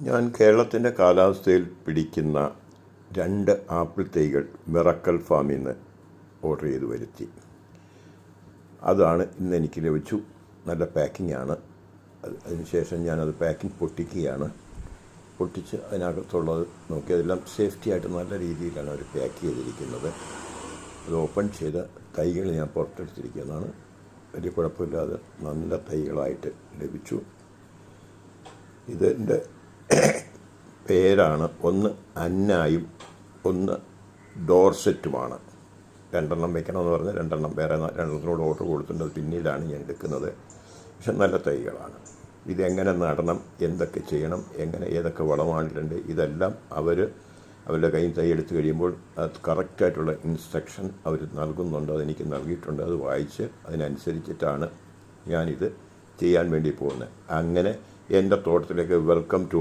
ഞാൻ കേരളത്തിൻ്റെ കാലാവസ്ഥയിൽ പിടിക്കുന്ന 2 ആപ്പിൾ തൈകൾ മിറക്കൽ ഫാമിൽ നിന്ന് ഓർഡർ ചെയ്ത് വരുത്തി. അതാണ് ഇന്ന് എനിക്ക് ലഭിച്ചു. നല്ല പാക്കിംഗ് ആണ്. അതിനുശേഷം ഞാനത് പാക്കിംഗ് പൊട്ടിക്കുകയാണ്. പൊട്ടിച്ച് അതിനകത്തുള്ളത് നോക്കി അതെല്ലാം സേഫ്റ്റി ആയിട്ട് നല്ല രീതിയിലാണ് അവർ പാക്ക് ചെയ്തിരിക്കുന്നത്. അത് ഓപ്പൺ ചെയ്ത് തൈകൾ ഞാൻ പുറത്തെടുത്തിരിക്കുന്നതാണ്. വലിയ കുഴപ്പമില്ലാതെ നല്ല തൈകളായിട്ട് ലഭിച്ചു. ഇതിൻ്റെ പേരാണ്, ഒന്ന് അന്നായും ഒന്ന് ഡോർസെറ്റുമാണ്. 2 വെക്കണമെന്ന് പറഞ്ഞ് 2 വേറെ 2 ഓർഡർ കൊടുത്തിട്ടുണ്ട്. അത് പിന്നീടാണ് ഞാൻ എടുക്കുന്നത്. പക്ഷെ നല്ല തൈകളാണ്. ഇതെങ്ങനെ നടണം, എന്തൊക്കെ ചെയ്യണം, ഏതൊക്കെ വളമാണിടേണ്ടത്, ഇതെല്ലാം അവരുടെ കയ്യിൽ തൈ എടുത്തു കഴിയുമ്പോൾ അത് കറക്റ്റായിട്ടുള്ള ഇൻസ്ട്രക്ഷൻ അവർ നൽകുന്നുണ്ട്. അതെനിക്ക് നൽകിയിട്ടുണ്ട്. അത് വായിച്ച് അതിനനുസരിച്ചിട്ടാണ് ഞാനിത് ചെയ്യാൻ വേണ്ടി പോകുന്നത്. അങ്ങനെ എൻ്റെ തോട്ടത്തിലേക്ക് വെൽക്കം ടു